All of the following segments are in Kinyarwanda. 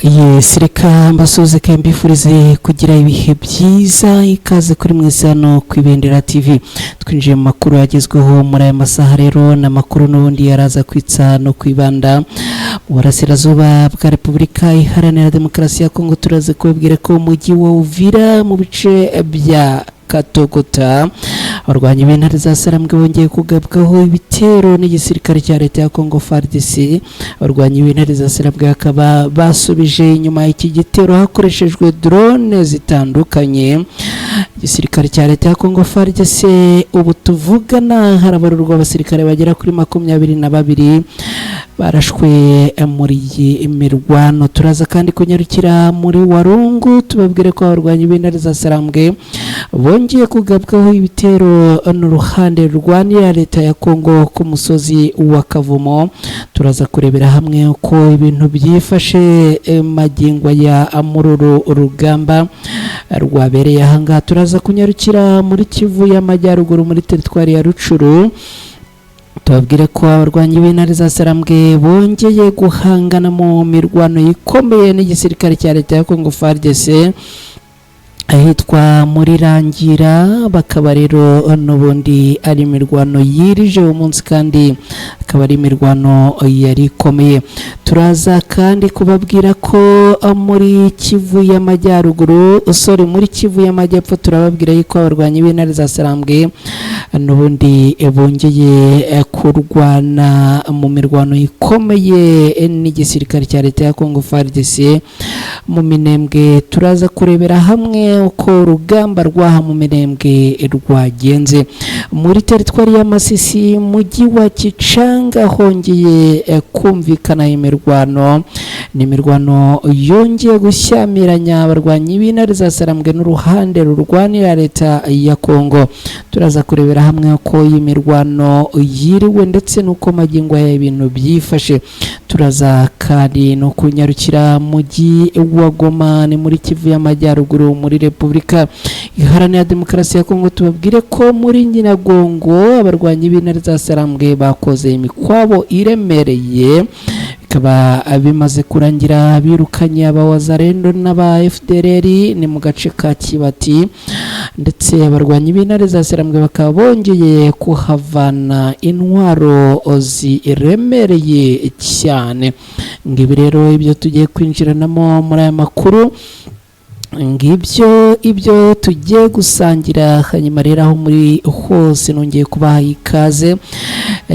Yes, reka mbasuze kandi mbifurize kugira ibihe byiza, ikaze kuri mwese hano ku Ibendera TV. Twinjiye mu makuru yagezweho muri aya masaha rero, na makuru n'ubundi yaraza kwitsa no kwibanda mu burasirazuba bwa Repubulika Iharanira Demokarasi ya Kongo. Turaze kubabwira ko umujyi wa Uvira mu bice bya Katogota abarwanyi b'intare za Sarambwe bongeye kugabwaho ibitero n'igisirikare cya leta ya Kongo FARDC. Abarwanyi b'intare za Sarambwe akaba basubije inyuma iki gitero hakoreshejwe drone zitandukanye. Igisirikare cya leta ya Kongo FARDC ubu tuvugana harabarurwa abasirikare bagera kuri 22 barashwe muri iyi mirwano. Turaza kandi kunyarukira muri Warungu tubabwire ko abarwanyi b'intare za Sarambwe bongeye kugabwaho ibitero n'uruhande rwanira leta ya Kongo ku musozi wa Kavumo. Turaza kurebera hamwe uko ibintu byifashe magingo ya amururu urugamba rwabereye ahanga. Turaza kunyarukira muri Kivu y'Amajyaruguru muri teritwari ya Rucuru tubabwire ko abarwanyi b'intare za Sarambwe bongeye guhangana mu mirwano ikomeye n'igisirikare cya leta ya Kongo FARDC ahitwa muri Rangira. Bakaba rero n'ubundi ari imirwano yirije umunsi kandi akaba ari imirwano yari ikomeye. Turaza kandi kubabwira ko muri Kivu y'Amajyaruguru muri Kivu y'Amajyepfo turababwira yuko abarwanyi b'intare za Sarambwe n'ubundi bongeye kurwana mu mirwano ikomeye n'igisirikare cya leta ya Kongo FARDC mu Minembwe. Turaza kurebera hamwe uko urugamba rwaha mu Minembwe rwagenze. Muri teritwari ya Masisi mujyi wa Kicanga hongeye kumvikana imirwano. Ni imirwano yongeye gushyamiranya abarwanyi b'intare za Sarambwe n'uruhande rurwanira leta ya Kongo. Turaza kurebera hamwe uko iyi mirwano yiriwe ndetse n'uko magingo ya ibintu byifashe. Turaza kandi no kunyarukira mujyi wa Goma ni muri Kivu y'Amajyaruguru muri Repubulika Iharanira Demokarasi ya Kongo. Tubabwire ko muri Nyiragongo abarwanyi b'intare za Sarambwe bakoze imikwabo iremereye, bikaba bimaze kurangira birukanye abawazarendo n'aba FDLR ni mu gace ka Kibati, ndetse abarwanyi b'intare za Sarambwe bakaba bongeye kuhavana intwaro ziremereye cyane. Ngibi rero ibyo tugiye kwinjiranamo muri aya makuru, ibyo tugiye gusangira. Hanyuma rero aho muri hose nongeye kubaha ikaze.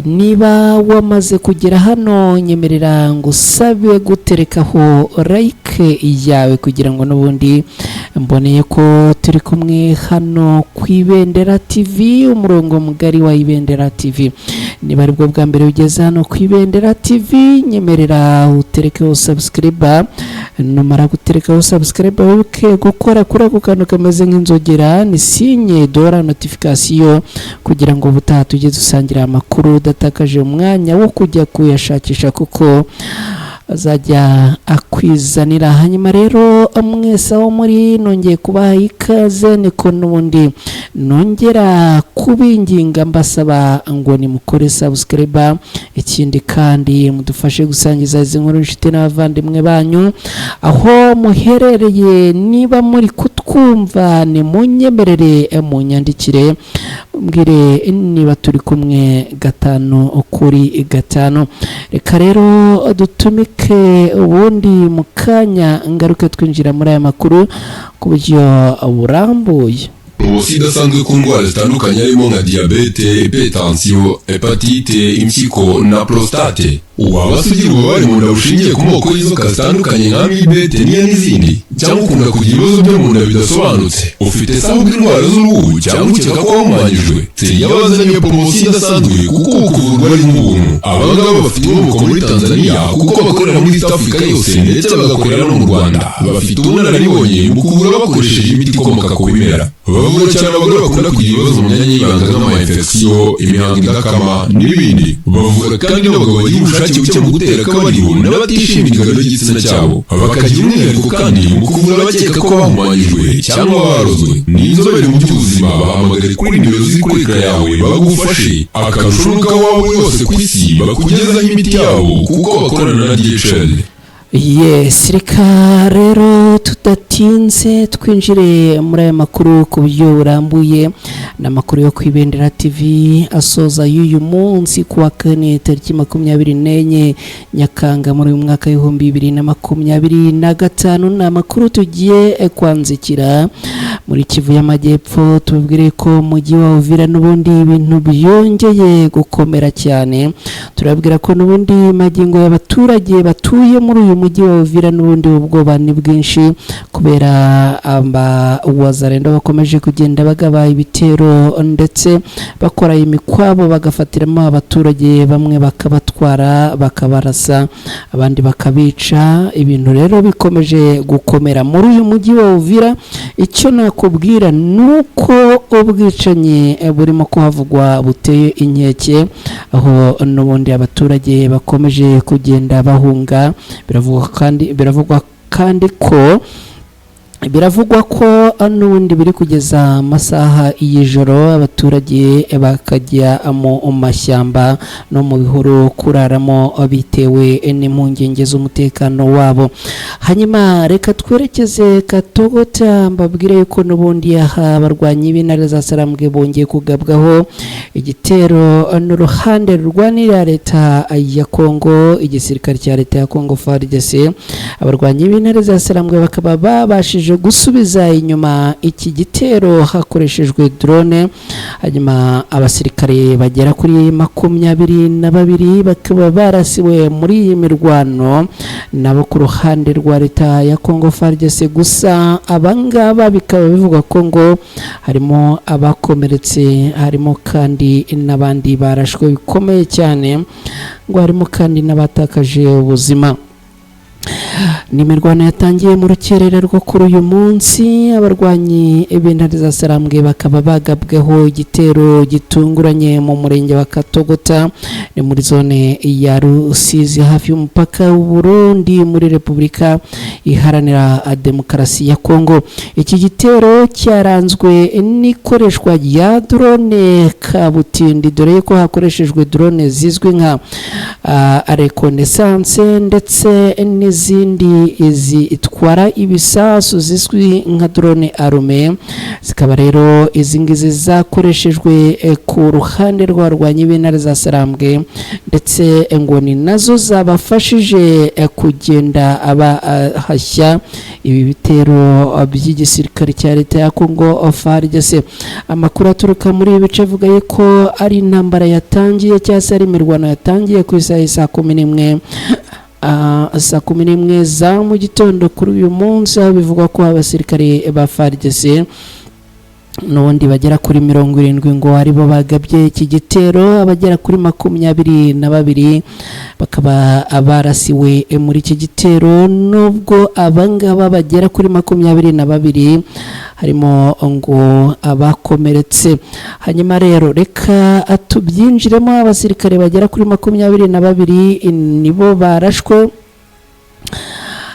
Niba wamaze kugera hano nyemerera ngusabe guterekaho like yawe kugira ngo n'ubundi mboneye ko turi kumwe hano ku Ibendera TV, umurongo mugari wa Ibendera TV. Niba ari bwo bwa mbere ugeze hano ku Ibendera TV nyemerera uterekeho subscribe. Numara guterekaho subscribe wibuke gukora kuri ako kantu kameze nk'inzogera ni sinye dora notification kugira ngo ubutaha tujye dusangira amakuru datakaje umwanya wo kujya kuyashakisha kuko azajya akwizanira. Hanyuma rero mwese aho muri nongeye kubaha ikaze, niko n'ubundi nongera kubinginga mbasaba ngo nimukore subscribe. Ikindi kandi mudufashe gusangiza izi nkuru inshuti n'abavandimwe banyu aho muherereye. Niba muri kutwumva ni munyemerere munyandikire mbwire niba turi kumwe 5 kuri 5. Reka rero dutumike ubundi mu kanya ngaruke twinjira muri aya makuru ku buryo burambuye. Ubusi idasanzwe ku ndwara zitandukanye harimo nka diabete, hypertension, hepatite, impyiko na prostate. Waba ugira ububabare mu nda bushingiye ku moko y'inzoka zitandukanye nka amibe, teniya n'izindi, cyangwa ukunda kugira ibibazo byo mu nda bidasobanutse, ufite sawa bw'indwara z'uruhu cyangwa ukeka ko wahumanyijwe, Siriya bazanye promotion idasanzwe kuko kuvurwa ari nk'ubuntu. Abangaba bafite inkomoko muri Tanzania kuko bakorera muri East Africa yose ndetse bagakorera no mu Rwanda. Bafite ubunararibonye mu kuvura bakoresheje imiti ikomoka ku bimera. Bavura cyane abagore bakunda kugira ibibazo mu myanya y'ibanga nk'ama-infection, imihango idakama n'ibindi. Bavura kandi n'abagabo bagira ubushake buke mu gutera akabariro n'abatishimira ingano y'igitsina cyabo. Bakagira umwihariko kandi mu kuvura abakeka ko bahumanyijwe cyangwa barozwe. Ni inzobere mu by'ubuzima, bahamagare kuri nimero ziri kuri ekara yawe bagufashe. Akarusho nuko waba uri hose ku isi bakugezaho imiti yabo kuko bakorana na DHL. Yes, reka rero tudatinze twinjire muri aya makuru ku buryo burambuye. N'amakuru yo kwibendera TV asoza y'uyu munsi kuwa kane tariki 24 Nyakanga muri uyu mwaka w'ibihumbi 2025. N'amakuru tugiye kwanzikira muri Kivu y'Amajyepfo. Tubwire ko mujyi wa Uvira n'ubundi ibintu byongeye gukomera cyane. Turabwira ko n'ubundi magingo y'abaturage batuye muri uyu mujyi wa Uvira n'ubundi ubwoba ni bwinshi kubera wazarenda bakomeje kugenda bagaba ibitero ndetse bakora imikwabo bagafatiramo abaturage, bamwe bakabatwara bakabarasa abandi bakabica. Ibintu rero bikomeje gukomera muri uyu mujyi wa Uvira. Icyo nakubwira nuko ubwicanyi burimo kuhavugwa buteye inkeke, aho n'ubundi abaturage bakomeje kugenda bahunga. Biravugwa ko n'ubundi biri kugeza amasaha y'ijoro abaturage bakajya mu mashyamba no mu bihuru kuraramo bitewe n'impungenge z'umutekano wabo. Hanyuma reka twerekeze Katogota, mbabwire ko n'ubundi abarwanyi b'intare za Sarambwe bongeye kugabwaho igitero n'uruhande rurwanira leta ya Kongo, igisirikare cya leta ya Kongo FARDC. Abarwanyi b'intare za Sarambwe bakaba babashije gusubiza inyuma iki gitero hakoreshejwe drone. Hanyuma abasirikare bagera kuri 22 bakaba barasiwe muri iyi mirwano nabo ku ruhande rwa leta ya Kongo FARDC. Gusa abangaba bikaba bivuga ko ngo harimo abakomeretse, harimo kandi n'abandi barashwe bikomeye cyane, ngo harimo kandi n'abatakaje ubuzima. Ni imirwano yatangiye mu rukerera rwo kuri uyu munsi. Abarwanyi b'intare za Sarambwe bakaba bagabweho igitero gitunguranye mu murenge wa Katogota, ni muri zone ya Rusizi hafi y'umupaka w'u Burundi muri Repubulika Iharanira Demokarasi ya Kongo. Iki gitero cyaranzwe n'ikoreshwa rya drone kabutindi, dore ko hakoreshejwe drone zizwi nka reconnaissance ndetse n'izindi zitwara ibisasu zizwi nka drone arme. Zikaba rero izi ngizi zakoreshejwe ku ruhande rw'abarwanyi b'intare za Sarambwe, ndetse ngo ni nazo zabafashije kugenda abahashya ibi bitero by'igisirikare cya leta ya Kongo FARDC. Amakuru aturuka muri ibi bice avuga yuko ari intambara yatangiye cyangwa se ari imirwano yatangiye ku isaha saa 11 saa 11 za mu gitondo kuri uyu munsi, aho bivugwa ko abasirikare ba FARDC n'ubundi bagera kuri 70 ngo aribo bagabye iki gitero. Abagera kuri 22 bakaba barasiwe muri iki gitero, nubwo abangaba bagera kuri 22 harimo ngo abakomeretse. Hanyuma rero reka tubyinjiremo. Abasirikare bagera kuri 22 nibo barashwe,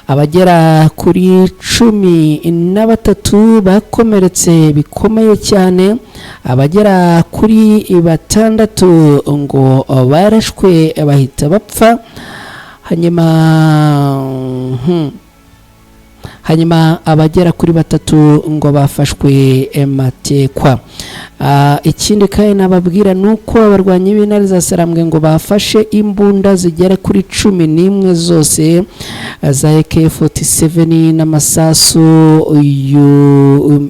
abagera kuri 13 bakomeretse bikomeye cyane, abagera kuri 6 ngo barashwe bahita bapfa. Hanyuma abagera kuri 3 ngo bafashwe matekwa. Ikindi kandi nababwira nuko abarwanyi b'intare za Sarambwe ngo bafashe imbunda zigera kuri 11 zose za AK47 n'amasasu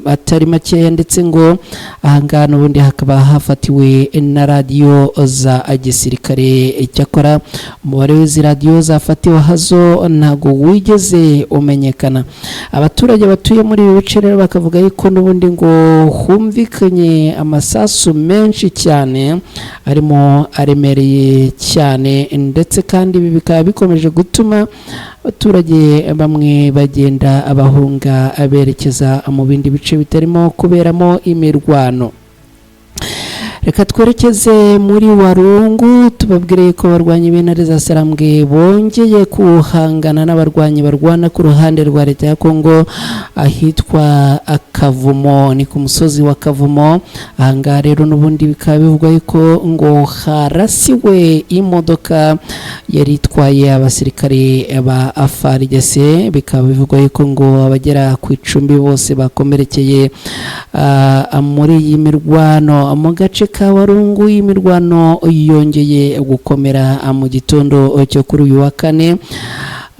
atari makeya, ndetse ngo ahangana ubundi hakaba hafatiwe na radio za gisirikare. Cyakora umubare w'izi radio zafatiwe hazo ntago wigeze umenyekana. Abaturage batuye muri ibi bice rero bakavuga yuko n'ubundi ngo humvikanye amasasu menshi cyane arimo aremereye cyane, ndetse kandi ibi bikaba bikomeje gutuma abaturage bamwe bagenda abahunga berekeza mu bindi bice bitarimo kuberamo imirwano. Reka twerekeze muri Warungu, tubabwire ko abarwanyi b'intare za Sarambwe bongeye kuhangana n'abarwanyi barwana ku ruhande rwa leta ya Kongo ahitwa Kavumo, ni ku musozi wa Kavumo. Ahangaha rero n'ubundi bikaba bivugwa yuko ngo harasiwe imodoka yari itwaye abasirikare ba FARDC. Bikaba bivugwa yuko ngo abagera ku 10 bose bakomerekeye muri iyi mirwano mu gace ka Warungu. Imirwano yongeye gukomera mu gitondo cyo kuri uyu wa kane.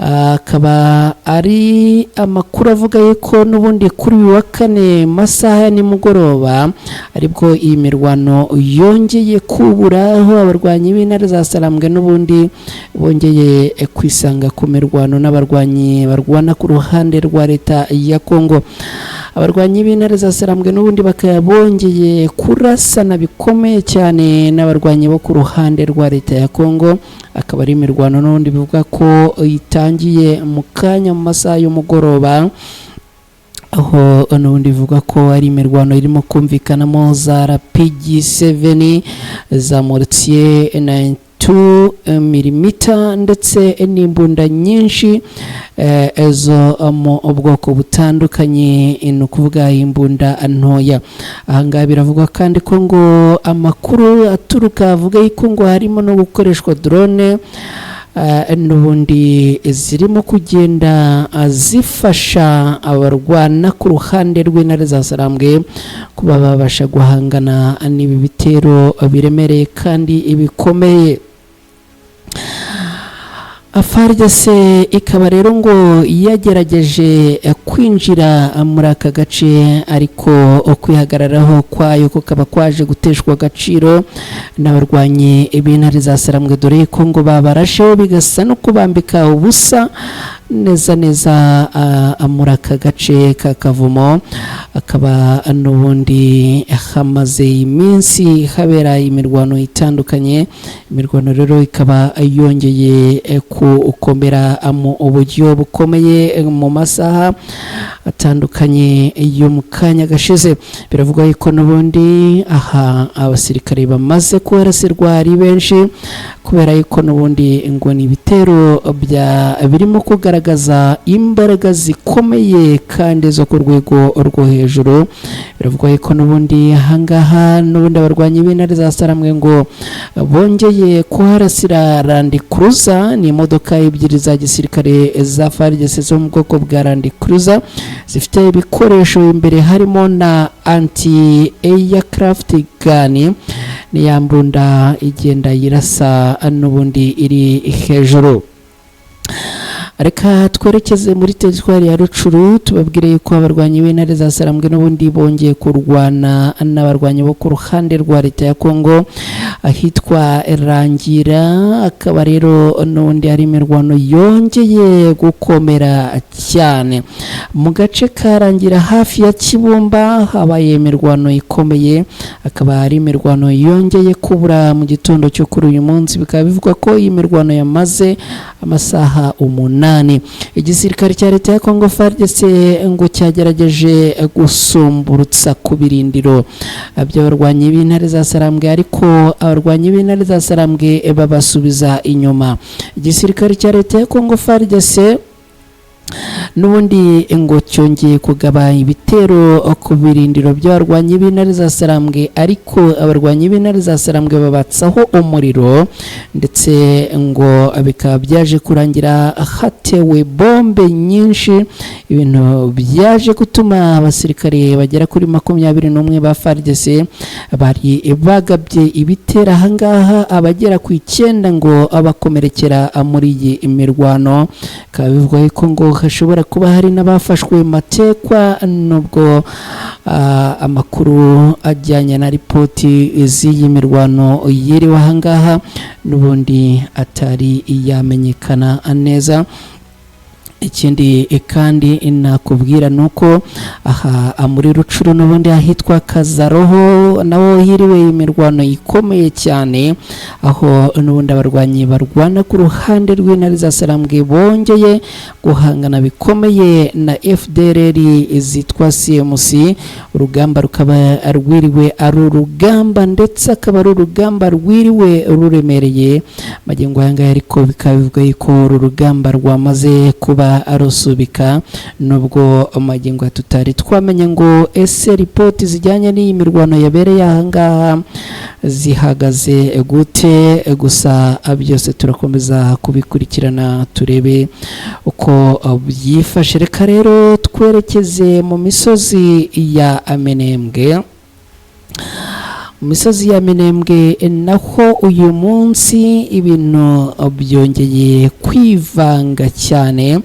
Akaba ari amakuru avuga yuko n'ubundi kuri uyu wa kane masaha ya nimugoroba aribwo iyi mirwano yongeye kubura, aho abarwanyi b'intare za Sarambwe n'ubundi bongeye kwisanga ku mirwano n'abarwanyi barwana ku ruhande rwa leta ya Kongo. Abarwanyi b'intare za Sarambwe n'ubundi bakaba bongeye kurasana bikomeye cyane n'abarwanyi bo ku ruhande rwa leta ya Kongo. Akaba ari imirwano n'ubundi bivuga ko itangiye mu kanya mu masaha y'umugoroba, aho n'ubundi bivuga ko ari imirwano irimo kumvikanamo za RPG7 za mortier 2mm ndetse n'imbunda nyinshi ezo mu ubwoko butandukanye, ni ukuvuga imbunda ntoya. Ahangaha biravugwa kandi ko ngo amakuru aturuka avuga yuko ngo harimo no gukoreshwa drone n'ubundi zirimo kugenda zifasha abarwana ku ruhande rw'intare za Sarambwe kuba babasha guhangana n'ibi bitero biremereye kandi ibikomeye. FARDC ikaba rero ngo yagerageje kwinjira muri aka gace, ariko kwihagararaho kwayo kukaba kwaje guteshwa agaciro n'abarwanyi b'intare za Sarambwe, dore ko ngo babarasheho bigasa no kubambika ubusa neza muri aka gace ka Kavumo. Akaba n'ubundi hamaze iminsi habera imirwano itandukanye. Imirwano rero ikaba yongeye gukomera mu uburyo bukomeye mu masaha atandukanye yo mu kanya gashize. Biravuga yuko n'ubundi aha abasirikare bamaze kuharasirwa ari benshi, kubera yuko n'ubundi ngo ni ibitero birimo kugaragaza imbaraga zikomeye kandi zo ku rwego rwo hejuru. Biravuga yuko n'ubundi ahangaha n'ubundi abarwanyi b'intare za Sarambwe ngo bongeye kuharasira Land Cruiser, ni imodoka ebyiri za gisirikare za FARDC zo mu bwoko bwa Land Cruiser zifite ibikoresho imbere harimo na anti-aircraft gun, ni ya mbunda igenda yirasa n'ubundi iri hejuru. Reka twerekeze muri teritwari ya Rucuru tubabwire yuko abarwanyi b'intare za Sarambwe n'ubundi bongeye kurwana n'abarwanyi bo ku ruhande rwa leta ya Kongo ahitwa Rangira. Akaba rero n'ubundi ari imirwano yongeye gukomera cyane mu gace ka Rangira hafi ya Kibumba. Habaye imirwano ikomeye, akaba ari imirwano yongeye kubura mu gitondo cyo kuri uyu munsi. Bikaba bivuga ko iyi mirwano yamaze amasaha 8. Igisirikare cya leta ya Kongo FARDC ngo cyagerageje gusumburutsa ku birindiro by'abarwanyi b'intare za Sarambwe, ariko abarwanyi b'intare za Sarambwe babasubiza inyuma. Igisirikare cya leta ya Kongo FARDC n'ubundi ngo cyongeye kugaba ibitero ku birindiro by'abarwanyi b'intare za Sarambwe, ariko abarwanyi b'intare za Sarambwe babatsaho umuriro, ndetse ngo bikaba byaje kurangira hatewe bombe nyinshi, ibintu byaje gutuma abasirikare bagera kuri 21 ba FARDC bari bagabye ibitera ahangaha abagera ku 9 ngo abakomerekera muri iyi imirwano. Bikaba bivuga ko ngo hashobora kuba hari n'abafashwe matekwa, nubwo amakuru ajyanye na ripoti z'iyi mirwano yiriwe ahangaha n'ubundi atari yamenyekana neza. Ikindi kandi nakubwira nuko aha muri Rucuru n'ubundi ahitwa Kazaroho naho hiriwe imirwano ikomeye cyane, aho n'ubundi abarwanyi barwana ku ruhande rw'intare za Sarambwe bongeye guhangana bikomeye na FDLR zitwa CMC. Urugamba rukaba rwiriwe ari urugamba, ndetse akaba ari urugamba rwiriwe ruremereye magengo yanga, ariko bikaba bivuga ko uru rugamba rwamaze kuba rugenda rusubika nubwo magingo tutari twamenye ngo ese ripoti zijyanye n'iyi mirwano yabereye ahangaha zihagaze gute. Gusa byose turakomeza kubikurikirana turebe uko byifashe. Reka rero twerekeze mu misozi ya Minembwe. Misozi ya Minembwe naho uyu munsi ibintu byongeye kwivanga cyane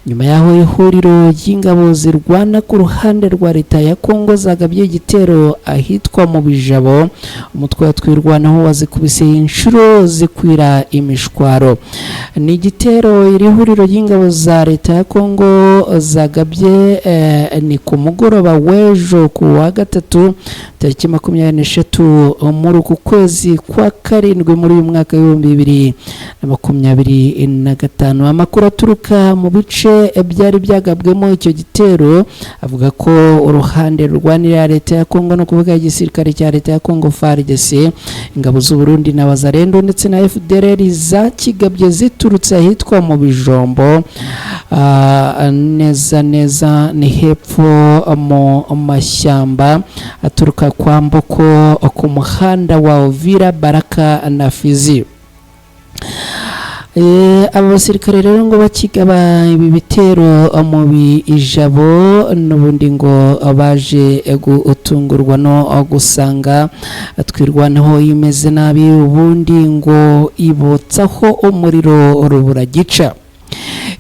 nyuma yaho ihuriro ry'ingabo zirwana ku ruhande rwa leta ya Kongo zagabye igitero ahitwa mu Bijabo. Umutwe wa twirwanaho wazikubise inshuro zikwira imishwaro. Ni igitero iri huriro ry'ingabo za leta ya Kongo zagabye ni ku mugoroba w'ejo ku wa gatatu tariki 23 muri uku kwezi kwa karindwi muri uyu mwaka w'2025. Amakuru aturuka mu bice byari byagabwemo icyo gitero avuga ko uruhande rurwanira leta ya Kongo no kuvuga igisirikare cya leta ya Kongo FARDC, ingabo z'u Burundi na Wazalendo ndetse na FDLR zakigabye ziturutse ahitwa mu Bijombo. Neza ni hepfo mu mashyamba aturuka kwa Mboko ku muhanda wa Uvira, Baraka na Fizi. Abasirikare rero ngo bakigaba ibi bitero mu Bijabo n'ubundi ngo baje gutungurwa no gusanga twirwanaho imeze nabi, ubundi ngo ibotsaho umuriro rubura gica.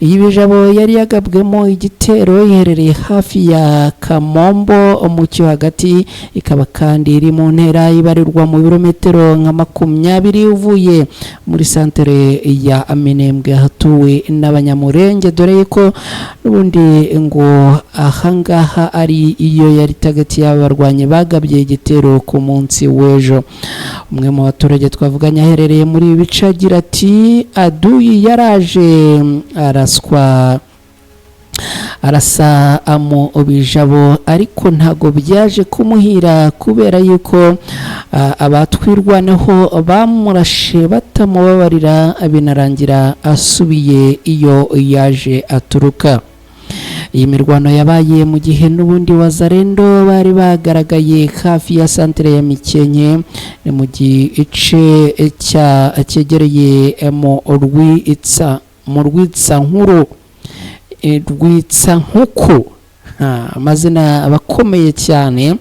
Iyi Bijabo yari yagabwemo igitero iherereye hafi ya Kamombo mu cyo hagati, ikaba kandi iri mu ntera ibarirwa mu birometero nka 20 uvuye muri santere ya Minembwe hatuwe n'abanyamurenge, dore ko n'ubundi ngo ahangaha ari iyo yari tagati y'abarwanye bagabye igitero ku munsi w'ejo. Umwe mu baturage twavuganye aherereye muri ibi bice agira ati aduyi yaraje arasa mu Bijabo ariko ntago byaje kumuhira kubera yuko abatwirwanaho bamurashe batamubabarira binarangira asubiye iyo yaje aturuka. Iyi mirwano yabaye mu gihe n'ubundi Wazalendo bari bagaragaye hafi ya santere ya Mikenke ni mu gice cyegereye mu Rwitsankuku, amazina abakomeye cyane.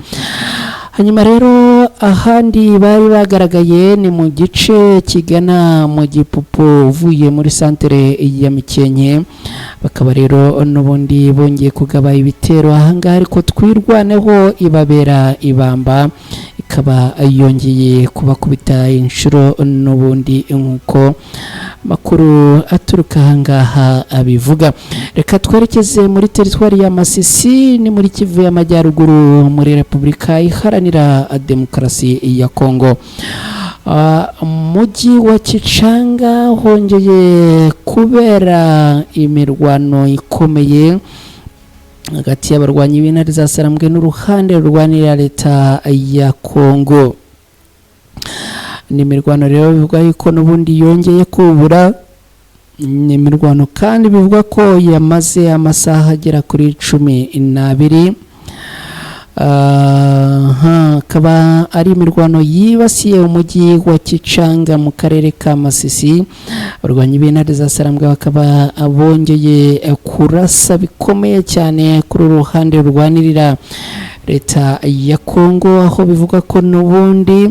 Hanyuma rero ahandi bari bagaragaye ni mu gice kigana mu Gipupu uvuye muri santere ya Mikenke, bakaba rero n'ubundi bongeye kugaba ibitero ahangaha ariko twirwaneho ibabera ibamba, ikaba yongeye kubakubita inshuro n'ubundi nk'uko makuru aturuka ahangaha abivuga. Reka twerekeze muri teritwari ya Masisi ni muri Kivu y'Amajyaruguru muri Repubulika Iharanira Demokarasi ya Kongo. Mujyi wa Kichanga hongeye kubera imirwano ikomeye hagati y'abarwanyi b'intare za Sarambwe n'uruhande rurwanira leta ya Kongo. Ni imirwano rero bivuga yuko n'ubundi yongeye kubura, ni imirwano kandi bivuga ko yamaze amasaha agera kuri 12. Akaba ari imirwano yibasiye umujyi wa Kichanga mu karere ka Masisi. Abarwanyi b'intare za Sarambwe bakaba bongeye kurasa bikomeye cyane kuri uruhande rurwanirira leta ya Kongo, aho bivuga ko n'ubundi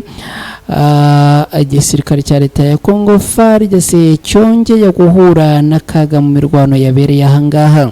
igisirikare cya leta ya Kongo FARDC cyongeye guhura n'akaga mu mirwano yabereye ahangaha.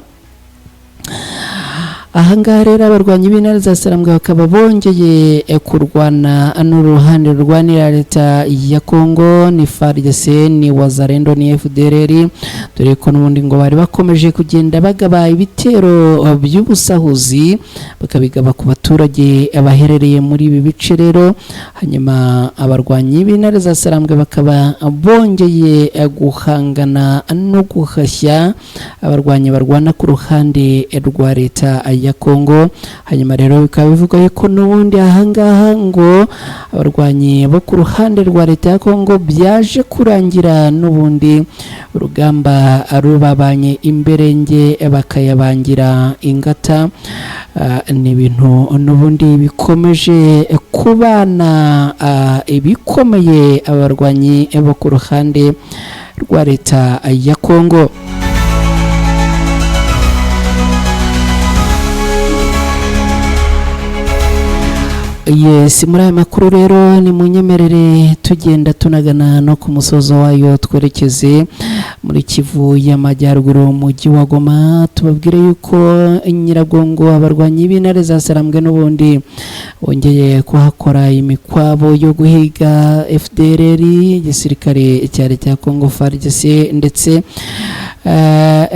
Ahangaha rero abarwanyi b'intare za Sarambwe bakaba bongeye kurwana n'uruhande rurwanira leta ya Kongo, ni FARDC ni Wazalendo ni FDLR, dore ko n'ubundi ngo bari bakomeje kugenda bagaba ibitero by'ubusahuzi bakabigaba ku baturage abaherereye muri ibi bice rero. Hanyuma abarwanyi b'intare za Sarambwe bakaba bongeye guhangana no guhashya abarwanyi barwana ku ruhande rwa leta ya ya Kongo. Hanyuma rero bikaba bivuga yuko n'ubundi ahangaha ngo abarwanyi bo ku ruhande rwa leta ya Kongo byaje kurangira n'ubundi urugamba rubabanye imberenge bakayabangira ingata. Ni ibintu n'ubundi bikomeje kubana ibikomeye abarwanyi bo ku ruhande rwa leta ya Kongo. Yes, muri aya makuru rero ni munyemerere tugenda tunagana no ku musozo wayo twerekeze muri Kivu y'Amajyaruguru umujyi wa Goma. Tubabwire yuko Nyiragongo abarwanyi b'intare za Sarambwe n'ubundi bongeye kuhakora imikwabo yo guhiga FDLR, igisirikare cya leta ya Kongo FARDC ndetse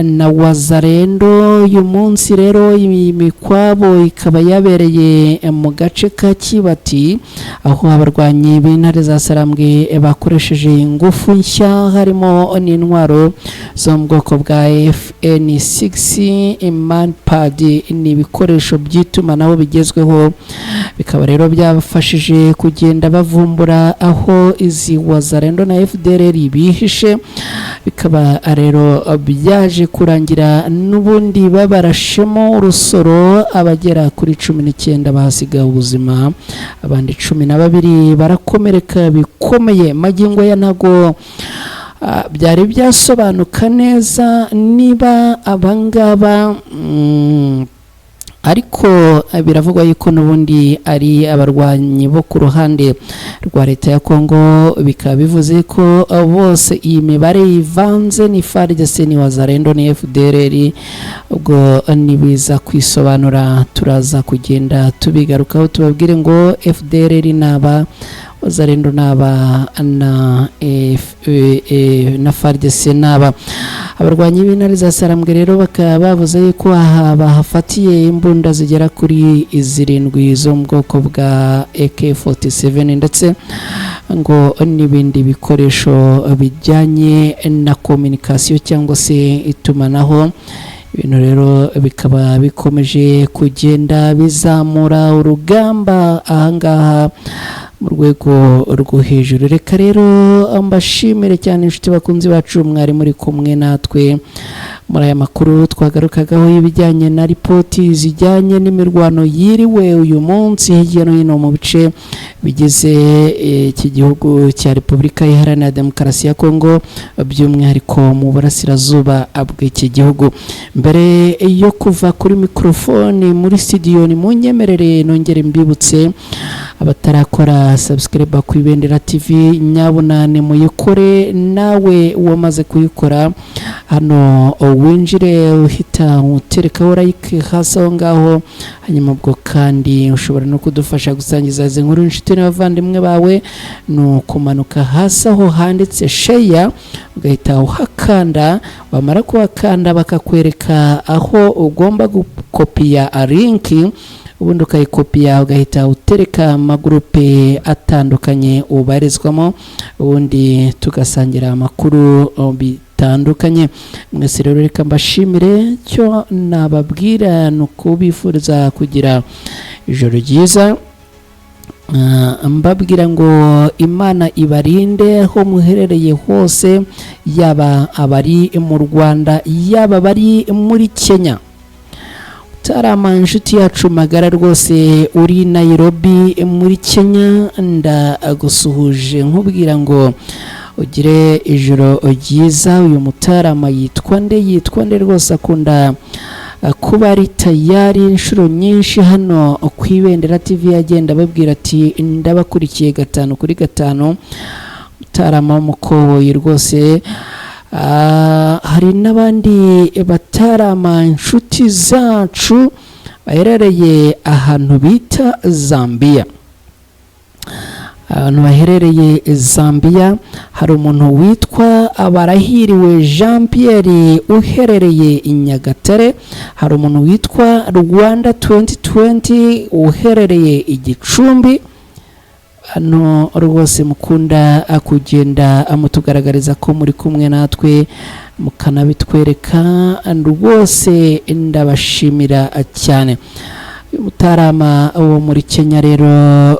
na Wazalendo. Uyu munsi rero imikwabo ikaba yabereye mu gace ka Kibati, aho abarwanyi b'intare za Sarambwe bakoresheje ingufu nshya harimo n'intwaro zo mu bwoko bwa FN6 Manpad, ni ibikoresho by'itumanaho bigezweho. Bikaba rero byabafashije kugenda bavumbura aho izi Wazalendo na FDLR bihishe. Bikaba rero byaje kurangira n'ubundi babarashemo urusoro, abagera kuri 19 bahasiga ubuzima, abandi 12 barakomereka bikomeye. Magingo ya ntago byari byasobanuka neza niba abangaba ariko biravugwa yuko n'ubundi ari abarwanyi bo ku ruhande rwa leta ya Kongo. Bikaba bivuze ko bose iyi mibare ivanze, ni FARDC ni Wazalendo ni FDLR. Ubwo nibiza kwisobanura turaza kugenda tubigarukaho, tubabwire ngo FDLR naba, Wazalendo naba na FARDC naba. Abarwanyi b'intare za Sarambwe rero bakaba bavuze yuko bahafatiye imbunda zigera kuri 7 zo mu bwoko bwa AK47 ndetse ngo n'ibindi bikoresho bijyanye na communication cyangwa se itumanaho. Ibintu rero bikaba bikomeje kugenda bizamura urugamba ahangaha mu rwego rwo hejuru. Reka rero mbashimire cyane inshuti bakunzi bacu, mwari muri kumwe natwe muri aya makuru twagarukagaho y'ibijyanye na ripoti zijyanye n'imirwano yiriwe uyu munsi hirya no hino mu bice bigize iki gihugu cya Repubulika Iharanira Demokarasi ya Kongo, by'umwihariko mu burasirazuba bw'iki gihugu. Mbere yo kuva kuri mikrofoni muri studio, ni munyemerere nongere mbibutse abatarakora subscribe ku Ibendera TV, nyabunane muyikore. Nawe wamaze kuyikora hano winjire uhita uterekaho like hasi aho ngaho, hanyuma ubwo kandi ushobora no kudufasha gusangiza izi nkuru inshuti n'abavandimwe bawe, no kumanuka hasi aho handitse share ugahita uhakanda. Wamara kuhakanda bakakwereka aho ugomba gukopiya linki, ubundi ukayikopiya ugahita utereka amagurupe atandukanye ubarizwamo, ubundi tugasangira amakuru bitandukanye. Mwese rero reka mbashimire, cyo nababwira nuko bifuriza kugira ijoro ryiza. Mbabwira ngo Imana ibarinde aho muherereye hose, yaba abari mu Rwanda yaba bari muri Kenya. Tarama inshuti yacu magara rwose uri Nairobi muri Kenya, ndagusuhuje nkubwira ngo ugire ijoro ryiza. Uyu Mutarama yitwa nde rwose, akunda kuba ari tayari inshuro nyinshi hano ku Ibendera TV, agenda babwira ati ndabakurikiye 5 kuri 5. Mutarama w'umukoboyi rwose. Hari n'abandi Batarama inshuti zacu baherereye ahantu bita Zambia. Abantu baherereye Zambia, hari umuntu witwa Abarahiriwe Jean Pierre uherereye i Nyagatare, hari umuntu witwa Rwanda 2020 uherereye i Gicumbi. Hano rwose mukunda kugenda amutugaragariza ko muri kumwe natwe, mukanabitwereka rwose ndabashimira cyane. Mutarama wo muri Kenya rero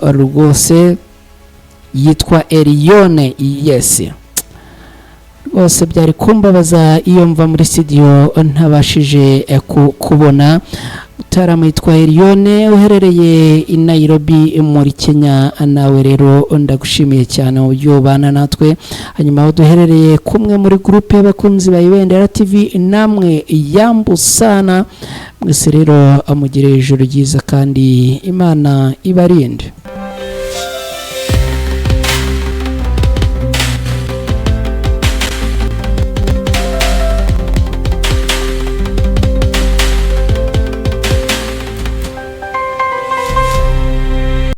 rwose yitwa Elione. Yes, rwose byari kumbabaza iyo mva muri studio ntabashije kubona. Mutarama yitwa Elione uherereye i Nairobi muri Kenya, nawe rero ndagushimiye cyane uburyo bana natwe. Hanyuma aho duherereye kumwe muri groupe y'abakunzi ba Ibendera TV, namwe yambu sana mwese rero amugire ijoro ryiza kandi Imana ibarinde.